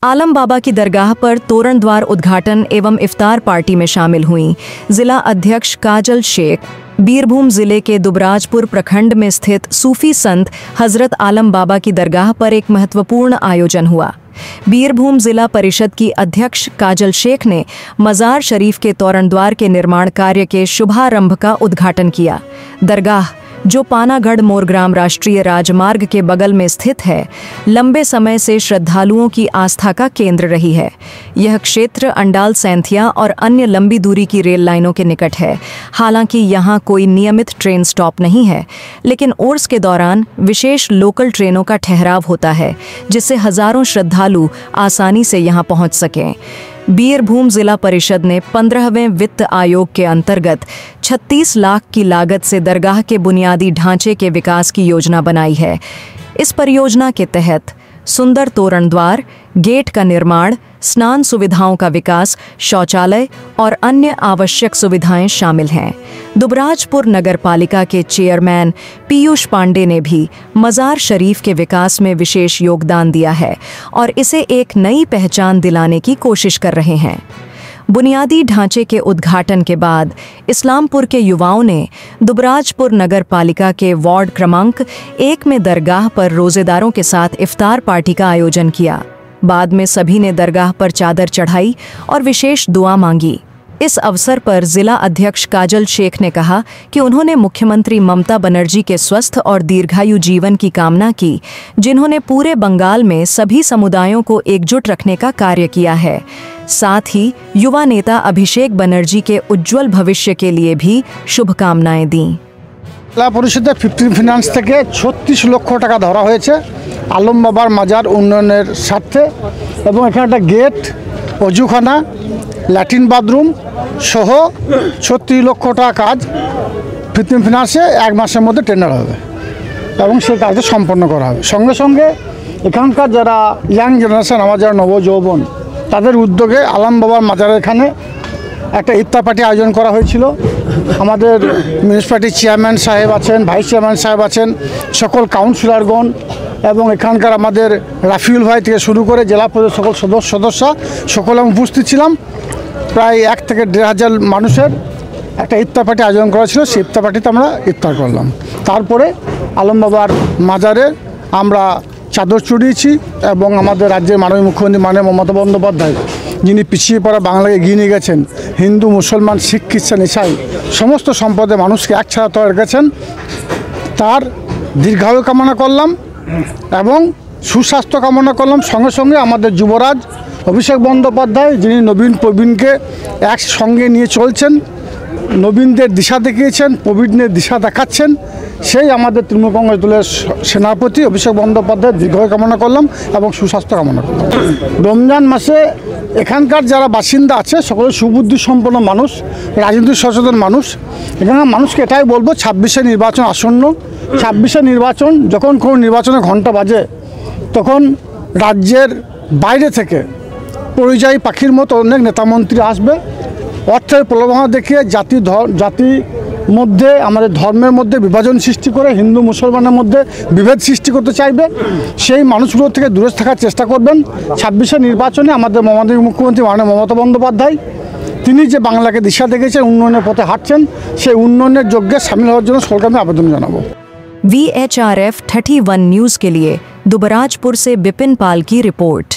आलम बाबा की दरगाह पर तोरण द्वार उद्घाटन एवं इफ्तार पार्टी में शामिल हुईं जिला अध्यक्ष काजल शेख। बीरभूम जिले के दुबराजपुर प्रखंड में स्थित सूफी संत हजरत आलम बाबा की दरगाह पर एक महत्वपूर्ण आयोजन हुआ। बीरभूम जिला परिषद की अध्यक्ष काजल शेख ने मजार शरीफ के तोरण द्वार के निर्माण कार्य के शुभारंभ का उद्घाटन किया। दरगाह, जो पानागढ़ मोरग्राम राष्ट्रीय राजमार्ग के बगल में स्थित है, लंबे समय से श्रद्धालुओं की आस्था का केंद्र रही है। यह क्षेत्र अंडाल सैंथिया और अन्य लंबी दूरी की रेल लाइनों के निकट है। हालांकि यहाँ कोई नियमित ट्रेन स्टॉप नहीं है, लेकिन उर्स के दौरान विशेष लोकल ट्रेनों का ठहराव होता है, जिससे हजारों श्रद्धालु आसानी से यहाँ पहुँच सकें। बीरभूम जिला परिषद ने 15वें वित्त आयोग के अंतर्गत 36 लाख की लागत से दरगाह के बुनियादी ढांचे के विकास की योजना बनाई है। इस परियोजना के तहत सुंदर तोरण द्वार, गेट का निर्माण, स्नान सुविधाओं का विकास, शौचालय और अन्य आवश्यक सुविधाएं शामिल हैं। दुबराजपुर नगर पालिका के चेयरमैन पीयूष पांडे ने भी मजार शरीफ के विकास में विशेष योगदान दिया है और इसे एक नई पहचान दिलाने की कोशिश कर रहे हैं। बुनियादी ढांचे के उद्घाटन के बाद इस्लामपुर के युवाओं ने दुबराजपुर नगर पालिका के वार्ड क्रमांक 1 में दरगाह पर रोजेदारों के साथ इफ्तार पार्टी का आयोजन किया। बाद में सभी ने दरगाह पर चादर चढ़ाई और विशेष दुआ मांगी। इस अवसर पर जिला अध्यक्ष काजल शेख ने कहा कि उन्होंने मुख्यमंत्री ममता बनर्जी के स्वस्थ और दीर्घायु जीवन की कामना की, जिन्होंने पूरे बंगाल में सभी समुदायों को एकजुट रखने का कार्य किया है। साथ ही युवा नेता अभिषेक बनर्जी के उज्जवल भविष्य के लिए भी शुभकामनाएं दी। जिला परिषद 15 फिनान्स থেকে 36 লক্ষ টাকা ধরা হয়েছে আলম বাবার মাজার উন্নয়নের স্বার্থে এবং এখানে একটা গেট, অজুখানা, ল্যাট্রিন বাথরুম সহ 36 লক্ষ টাকা কাজ 15 ফিনান্সে 1 মাসের মধ্যে টেন্ডার হবে এবং সেই কাজটা সম্পন্ন করা হবে। সঙ্গে সঙ্গে এখানকার যারা ইয়াং জেনারেশন, আমার যারা নবযৌবন, তাদের উদ্যোগে আলম বাবার মাজারের এখানে একটা ইফতার পার্টি আয়োজন করা হয়েছিল। আমাদের মিউনিসিপ্যালিটি চেয়ারম্যান সাহেব আছেন, ভাইস চেয়ারম্যান সাহেব আছেন, সকল কাউন্সিলরগণ এবং এখানকার আমাদের রাফিউল ভাই থেকে শুরু করে জেলা পরিষদ সকল সদস্য সকলে আমি উপস্থিত ছিলাম। প্রায় 1 থেকে 1.5 মানুষের একটা ইফতার পার্টি আয়োজন করা ছিল। সেই ইফতার পার্টিতে আমরা ইফতার করলাম। তারপরে আলম বাবার মাজারে আমরা চাদর চড়িয়েছি এবং আমাদের রাজ্যের মাননীয় মুখ্যমন্ত্রী মাননীয় মমতা বন্দ্যোপাধ্যায়, যিনি পিছিয়ে পড়া বাংলাকে এগিয়ে নিয়ে গেছেন, হিন্দু, মুসলমান, শিখ, খ্রিস্টান, ইসাই সমস্ত সম্প্রদায়ের মানুষকে এক ছাড়া রেখেছেন, তার দীর্ঘায়ু কামনা করলাম এবং সুস্বাস্থ্য কামনা করলাম। সঙ্গে সঙ্গে আমাদের যুবরাজ অভিষেক বন্দ্যোপাধ্যায়, যিনি নবীন প্রবীণকে একসঙ্গে নিয়ে চলছেন, নবীনদের দিশা দেখিয়েছেন, প্রবীণদের দিশা দেখাচ্ছেন, সেই আমাদের তৃণমূল কংগ্রেস দলের সেনাপতি অভিষেক বন্দ্যোপাধ্যায়ের দীর্ঘায়ু কামনা করলাম এবং সুস্বাস্থ্য কামনা করলাম। রমজান মাসে এখানকার যারা বাসিন্দা আছে সকলে সুবুদ্ধি সম্পন্ন মানুষ, রাজনৈতিক সচেতন মানুষ। এখানকার মানুষকে এটাই বলবো, 26শে নির্বাচন আসন্ন। 26শে নির্বাচন, যখন কোনো নির্বাচনের ঘণ্টা বাজে তখন রাজ্যের বাইরে থেকে পরিযায়ী পাখির মতো অনেক নেতামন্ত্রী আসবে, অর্থের প্রলোভন দেখিয়ে জাতি মধ্যে, আমাদের ধর্মের মধ্যে বিভাজন সৃষ্টি করে হিন্দু মুসলমানের মধ্যে বিভেদ সৃষ্টি করতে চাইবে। সেই মানুষগুলো থেকে দূরে থাকার চেষ্টা করবেন। 26শে নির্বাচনে আমাদের মুখ্যমন্ত্রী মাননীয় মমতা বন্দ্যোপাধ্যায়, তিনি যে বাংলাকে দিশা দেখেছেন, উন্নয়নের পথে হাঁটছেন, সেই উন্নয়নের যজ্ঞে সামিল হওয়ার জন্য সরকারকে আমি আবেদন জানাবো। VHRF 31 न्यूज़ के लिए दुबराजपुर से बिपिन पाल की रिपोर्ट।